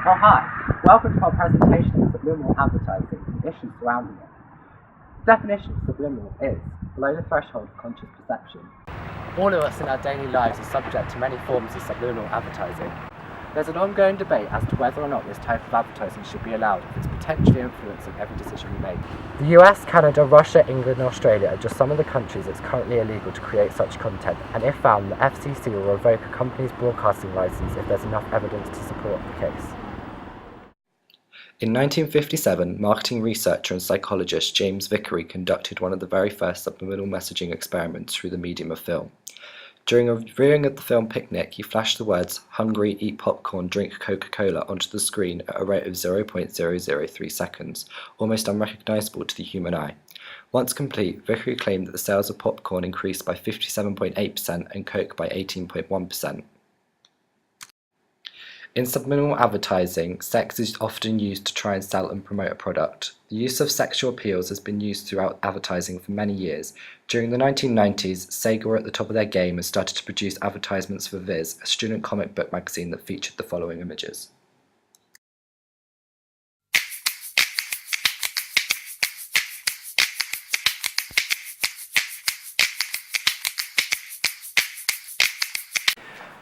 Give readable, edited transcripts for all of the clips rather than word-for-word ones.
Oh hi, welcome to our presentation of subliminal advertising and issues surrounding it. The definition of subliminal is below the threshold of conscious perception. All of us in our daily lives are subject to many forms of subliminal advertising. There's an ongoing debate as to whether or not this type of advertising should be allowed if it's potentially influencing every decision we make. The US, Canada, Russia, England and Australia are just some of the countries it's currently illegal to create such content, and if found, the FCC will revoke a company's broadcasting licence if there's enough evidence to support the case. In 1957, marketing researcher and psychologist James Vickery conducted one of the very first subliminal messaging experiments through the medium of film. During a viewing of the film Picnic, he flashed the words, "Hungry, eat popcorn, drink Coca-Cola" onto the screen at a rate of 0.003 seconds, almost unrecognisable to the human eye. Once complete, Vickery claimed that the sales of popcorn increased by 57.8% and Coke by 18.1%. In subliminal advertising, sex is often used to try and sell and promote a product. The use of sexual appeals has been used throughout advertising for many years. During the 1990s, Sega were at the top of their game and started to produce advertisements for Viz, a student comic book magazine that featured the following images.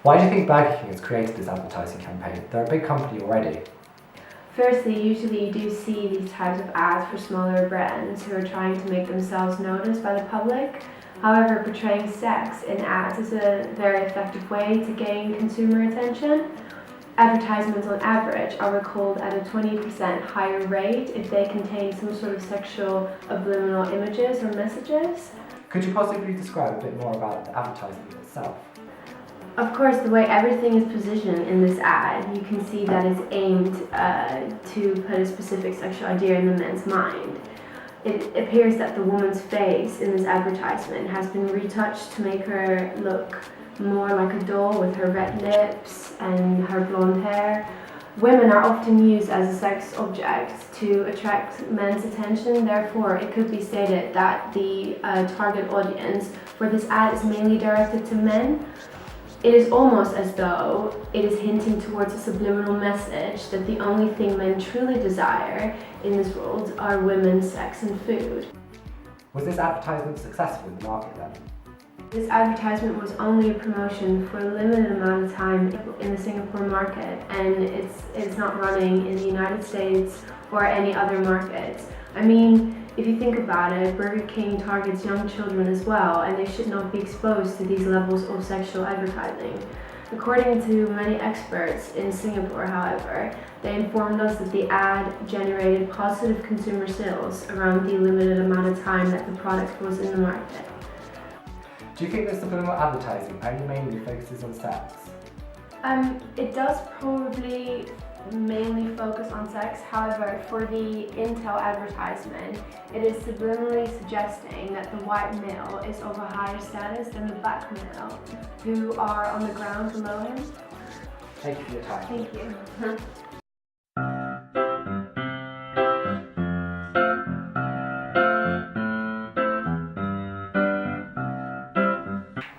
Why do you think Burger King has created this advertising campaign? They're a big company already. Firstly, usually you do see these types of ads for smaller brands who are trying to make themselves noticed by the public. However, portraying sex in ads is a very effective way to gain consumer attention. Advertisements on average are recalled at a 20% higher rate if they contain some sort of sexual subliminal images or messages. Could you possibly describe a bit more about the advertisement itself? Of course, the way everything is positioned in this ad, you can see that it's aimed to put a specific sexual idea in the man's mind. It appears that the woman's face in this advertisement has been retouched to make her look more like a doll with her red lips and her blonde hair. Women are often used as a sex object to attract men's attention, therefore it could be stated that the target audience for this ad is mainly directed to men. It is almost as though it is hinting towards a subliminal message that the only thing men truly desire in this world are women, sex and food. Was this advertisement successful in the market then? This advertisement was only a promotion for a limited amount of time in the Singapore market, and it's not running in the United States or any other markets. I mean, if you think about it, Burger King targets young children as well, and they should not be exposed to these levels of sexual advertising. According to many experts in Singapore, however, they informed us that the ad generated positive consumer sales around the limited amount of time that the product was in the market. Do you think that subliminal advertising only mainly focuses on sex? It does probably mainly focus on sex. However, for the Intel advertisement, it is subliminally suggesting that the white male is of a higher status than the black male who are on the ground below him. Thank you for your time. Thank you.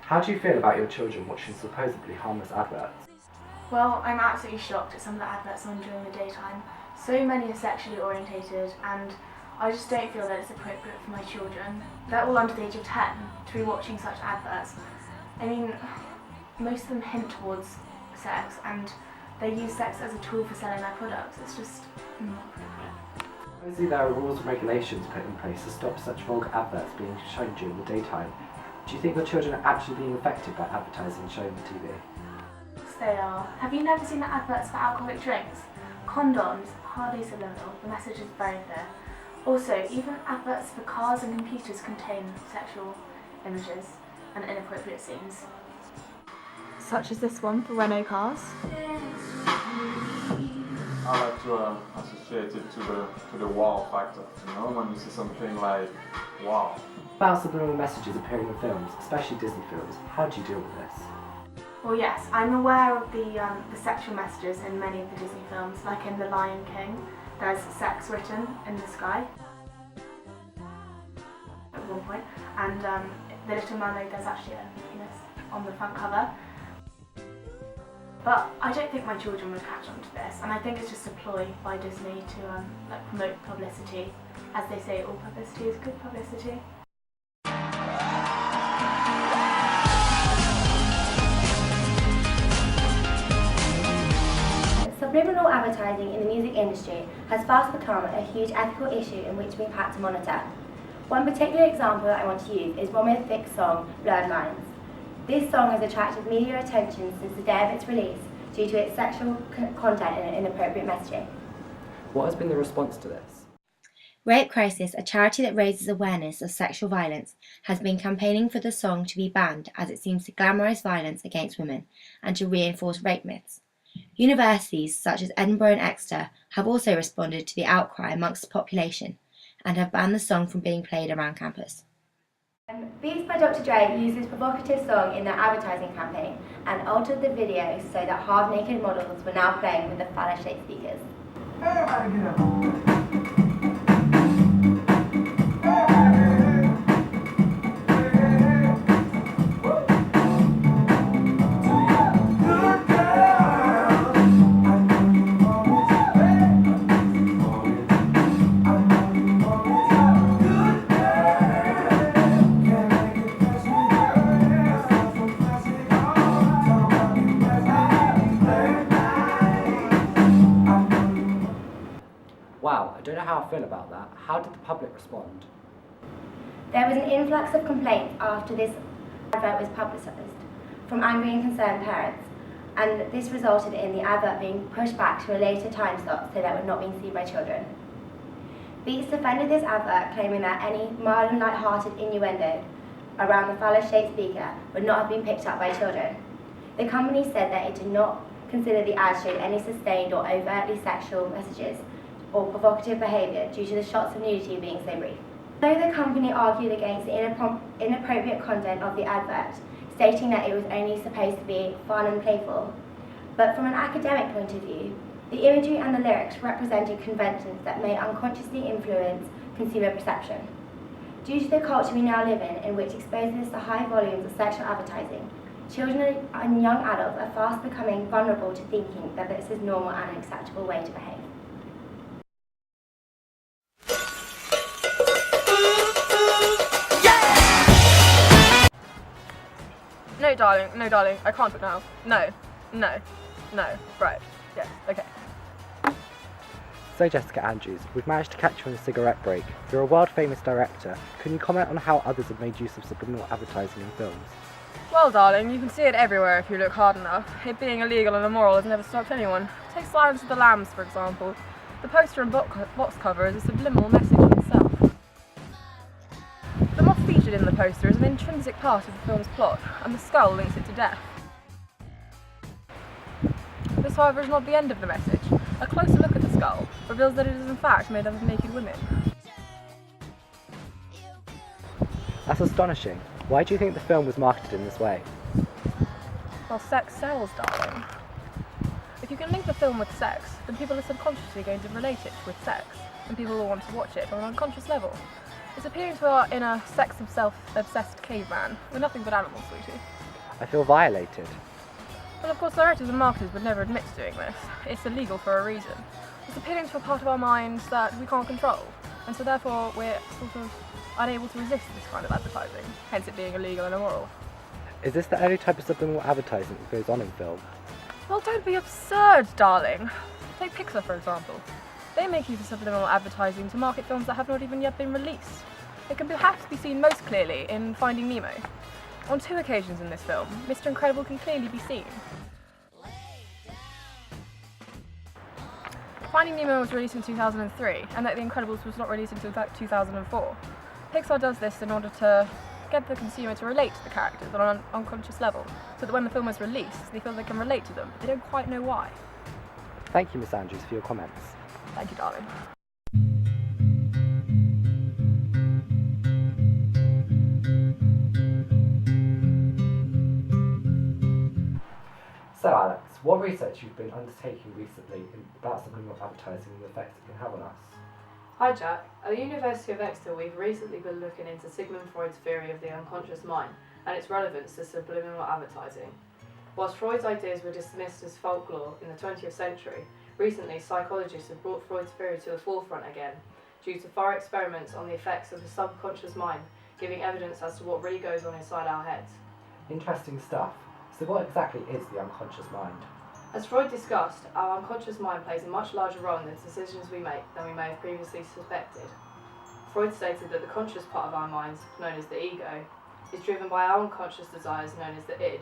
How do you feel about your children watching supposedly harmless adverts? Well, I'm absolutely shocked at some of the adverts on during the daytime. So many are sexually orientated, and I just don't feel that it's appropriate for my children. They're all under the age of 10 to be watching such adverts. I mean, most of them hint towards sex, and they use sex as a tool for selling their products. It's just not appropriate. Obviously there are rules and regulations put in place to stop such vulgar adverts being shown during the daytime. Do you think your children are actually being affected by advertising shown on TV? They are. Have you never seen the adverts for alcoholic drinks? Condoms, hardly subliminal, the message is very clear. Also, even adverts for cars and computers contain sexual images and inappropriate scenes. Such as this one for Renault cars. I like to associate it to the wow factor, you know, when you see something like wow. About subliminal messages appearing in films, especially Disney films, how do you deal with this? Well, yes, I'm aware of the sexual messages in many of the Disney films, like in The Lion King. There's sex written in the sky at one point, and The Little Mermaid, there's actually a penis on the front cover. But I don't think my children would catch on to this, and I think it's just a ploy by Disney to promote publicity. As they say, all publicity is good publicity. Subliminal advertising in the music industry has fast become a huge ethical issue in which we've had to monitor. One particular example that I want to use is Romeo Thicke's song, Blurred Lines. This song has attracted media attention since the day of its release due to its sexual content and inappropriate messaging. What has been the response to this? Rape Crisis, a charity that raises awareness of sexual violence, has been campaigning for the song to be banned as it seems to glamorise violence against women and to reinforce rape myths. Universities such as Edinburgh and Exeter have also responded to the outcry amongst the population and have banned the song from being played around campus. Beats by Dr. Dre used this provocative song in their advertising campaign and altered the video so that half-naked models were now playing with the phallus-shaped speakers. Everybody get up. Wow, I don't know how I feel about that. How did the public respond? There was an influx of complaints after this advert was publicised from angry and concerned parents, and this resulted in the advert being pushed back to a later time slot so that it would not be seen by children. Beats defended this advert, claiming that any mild and light-hearted innuendo around the phallus-shaped speaker would not have been picked up by children. The company said that it did not consider the ad showed any sustained or overtly sexual messages or provocative behaviour due to the shots of nudity being so brief. Though the company argued against the inappropriate content of the advert, stating that it was only supposed to be fun and playful, but from an academic point of view, the imagery and the lyrics represented conventions that may unconsciously influence consumer perception. Due to the culture we now live in which exposes us to high volumes of sexual advertising, children and young adults are fast becoming vulnerable to thinking that this is normal and an acceptable way to behave. No, darling, I can't talk now. No, right, yes, okay. So Jessica Andrews, we've managed to catch you on a cigarette break. You're a world-famous director. Can you comment on how others have made use of subliminal advertising in films? Well, darling, you can see it everywhere if you look hard enough. It being illegal and immoral has never stopped anyone. Take Silence of the Lambs, for example. The poster and box cover is a subliminal message in itself. The moth featured in the poster is an intrinsic part of the film's plot, and the skull links it to death. This, however, is not the end of the message. A closer look at the skull reveals that it is in fact made up of naked women. That's astonishing. Why do you think the film was marketed in this way? Well, sex sells, darling. If you can link the film with sex, then people are subconsciously going to relate it with sex, and people will want to watch it on an unconscious level. It's appearing to our inner sex-obsessed caveman. We're nothing but animals, sweetie. I feel violated. Well, of course, directors and marketers would never admit to doing this. It's illegal for a reason. It's appealing to a part of our minds that we can't control, and so therefore we're sort of unable to resist this kind of advertising, hence it being illegal and immoral. Is this the only type of subliminal advertising that goes on in film? Well, don't be absurd, darling. Take Pixar, for example. They make use of subliminal advertising to market films that have not even yet been released. It can perhaps be seen most clearly in Finding Nemo. On 2 occasions in this film, Mr. Incredible can clearly be seen. Finding Nemo was released in 2003, and that The Incredibles was not released until 2004. Pixar does this in order to get the consumer to relate to the characters on an unconscious level, so that when the film is released, they feel they can relate to them, but they don't quite know why. Thank you, Miss Andrews, for your comments. Thank you, darling. So Alex, what research you've been undertaking recently about subliminal advertising and the effects it can have on us? Hi Jack. At the University of Exeter we've recently been looking into Sigmund Freud's theory of the unconscious mind and its relevance to subliminal advertising. Whilst Freud's ideas were dismissed as folklore in the 20th century, recently psychologists have brought Freud's theory to the forefront again, due to thorough experiments on the effects of the subconscious mind, giving evidence as to what really goes on inside our heads. Interesting stuff. So what exactly is the unconscious mind? As Freud discussed, our unconscious mind plays a much larger role in the decisions we make than we may have previously suspected. Freud stated that the conscious part of our minds, known as the ego, is driven by our unconscious desires known as the id.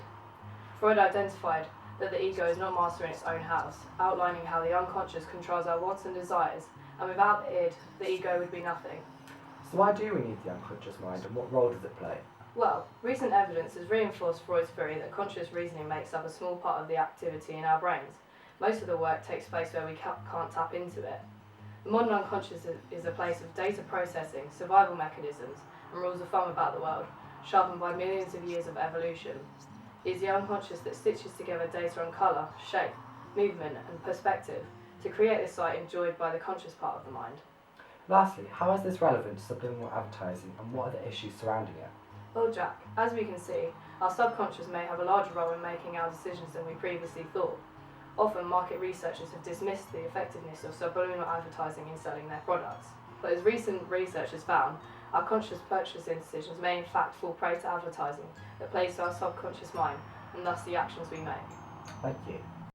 Freud identified that the ego is not master in its own house, outlining how the unconscious controls our wants and desires, and without the id, the ego would be nothing. So why do we need the unconscious mind, and what role does it play? Well, recent evidence has reinforced Freud's theory that conscious reasoning makes up a small part of the activity in our brains. Most of the work takes place where we can't tap into it. The modern unconscious is a place of data processing, survival mechanisms, and rules of thumb about the world, sharpened by millions of years of evolution. It is the unconscious that stitches together data on colour, shape, movement, and perspective to create the sight enjoyed by the conscious part of the mind. Lastly, how is this relevant to subliminal advertising, and what are the issues surrounding it? Well, Jack, as we can see, our subconscious may have a larger role in making our decisions than we previously thought. Often, market researchers have dismissed the effectiveness of subliminal advertising in selling their products. But as recent research has found, our conscious purchasing decisions may in fact fall prey to advertising that plays to our subconscious mind, and thus the actions we make. Thank you.